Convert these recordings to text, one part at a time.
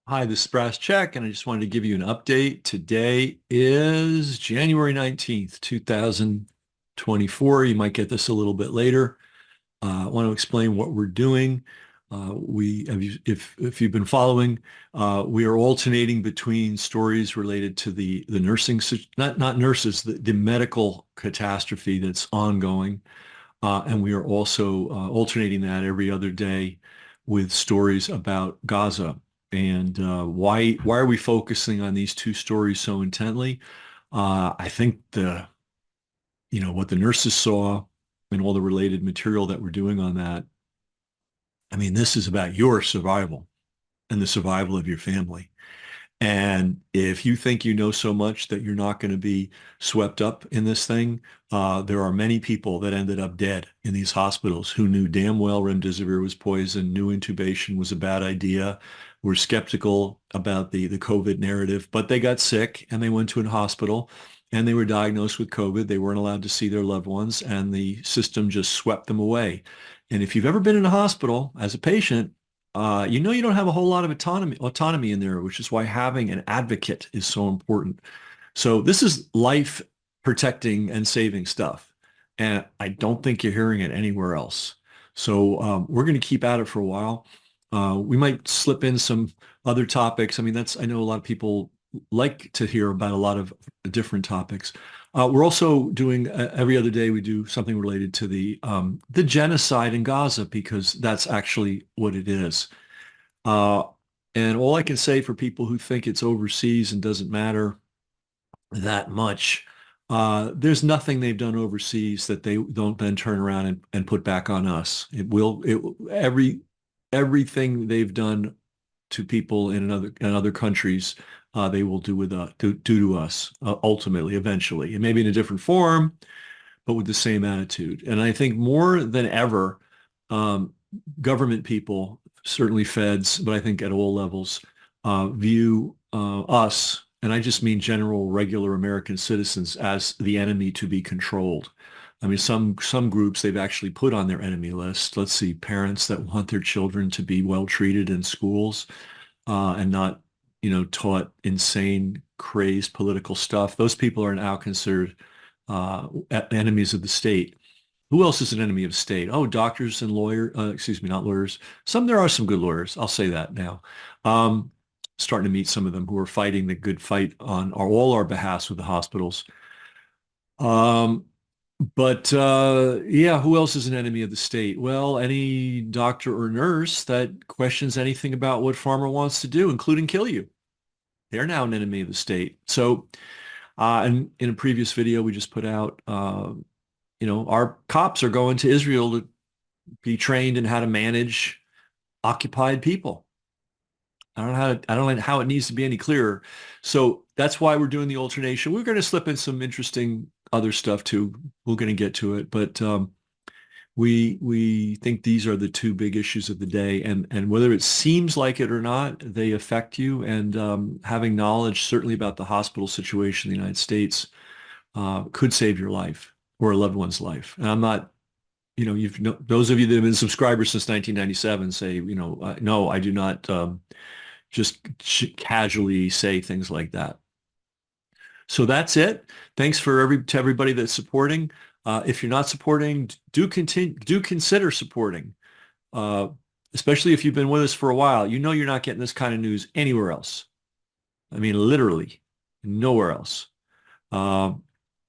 Hi, this is Brasscheck, and I just wanted to give you an update. Today is January 19th, 2024. You might get this a little bit later. I want to explain what we're doing. If you've been following, we are alternating between stories related to the nursing, not nurses, the medical catastrophe that's ongoing. And we are also alternating that every other day with stories about Gaza. And why are we focusing on these two stories so intently? I think what the nurses saw and all the related material that we're doing on that. I mean, this is about your survival and the survival of your family. And if you think you know so much that you're not going to be swept up in this thing, there are many people that ended up dead in these hospitals who knew damn well remdesivir was poison, knew intubation was a bad idea, were skeptical about the COVID narrative, but they got sick and they went to a hospital and they were diagnosed with COVID. They weren't allowed to see their loved ones and the system just swept them away. And if you've ever been in a hospital as a patient, you know you don't have a whole lot of autonomy in there, which is why having an advocate is so important. So this is life protecting and saving stuff. And I don't think you're hearing it anywhere else. So we're going to keep at it for a while. We might slip in some other topics. I mean, I know a lot of people like to hear about a lot of different topics. We're also doing every other day we do something related to the genocide in Gaza because that's actually what it is. Uh, and all I can say for people who think it's overseas and doesn't matter that much, there's nothing they've done overseas that they don't then turn around and put back on us. Everything they've done to people in other countries, they will do to us ultimately, eventually, and maybe in a different form, but with the same attitude. And I think more than ever, um, government people, certainly feds, but I think at all levels, view us, and I just mean general, regular American citizens, as the enemy to be controlled. I mean, some groups they've actually put on their enemy list. Let's see, parents that want their children to be well treated in schools and not, taught insane, crazed political stuff. Those people are now considered enemies of the state. Who else is an enemy of state? Oh, doctors and lawyers. Excuse me, not lawyers. There are some good lawyers. I'll say that now. Um, Starting to meet some of them who are fighting the good fight on all our behalfs with the hospitals. Um, but yeah, who else is an enemy of the state? Well, any doctor or nurse that questions anything about what pharma wants to do, including kill you. They're now an enemy of the state. So, and in a previous video we just put out, our cops are going to Israel to be trained in how to manage occupied people. I don't know how it needs to be any clearer. So that's why we're doing the alternation. We're going to slip in some interesting other stuff too. We're going to get to it, but we think these are the two big issues of the day, and whether it seems like it or not, they affect you. And having knowledge, certainly about the hospital situation in the United States, could save your life or a loved one's life. And I'm not, those of you that have been subscribers since 1997 say, no, I do not just casually say things like that. So that's it. Thanks to everybody that's supporting. If you're not supporting, do consider supporting. Uh, Especially if you've been with us for a while. You know you're not getting this kind of news anywhere else. I mean, literally nowhere else. Um,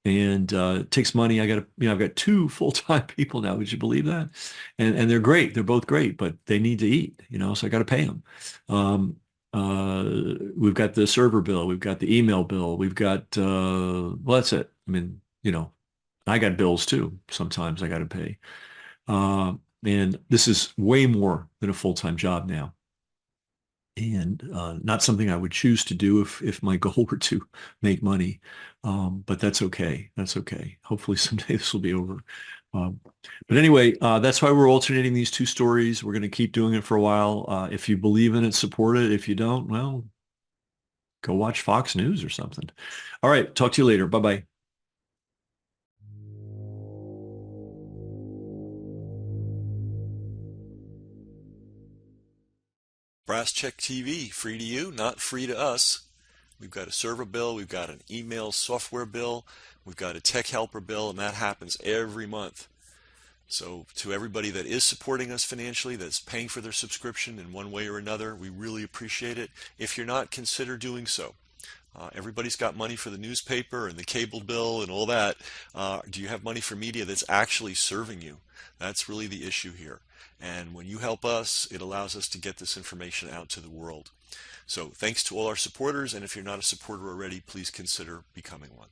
and it takes money. I've got two full-time people now. Would you believe that? And they're great. They're both great, but they need to eat, so I got to pay them. We've got the server bill. We've got the email bill. We've got, well, that's it. I mean, I got bills too. Sometimes I got to pay. And this is way more than a full-time job now. And not something I would choose to do if my goal were to make money. But that's okay. That's okay. Hopefully someday this will be over. Um, but anyway, that's why we're alternating these two stories. We're going to keep doing it for a while. If you believe in it, support it. If you don't, well, go watch Fox News or something. All right. Talk to you later. Bye-bye. Brasscheck TV, free to you, not free to us. We've got a server bill, we've got an email software bill, we've got a tech helper bill, and that happens every month. So to everybody that is supporting us financially, that's paying for their subscription in one way or another, we really appreciate it. If you're not, consider doing so. Everybody's got money for the newspaper and the cable bill and all that. Do you have money for media that's actually serving you? That's really the issue here. And when you help us, it allows us to get this information out to the world. So thanks to all our supporters, and if you're not a supporter already, please consider becoming one.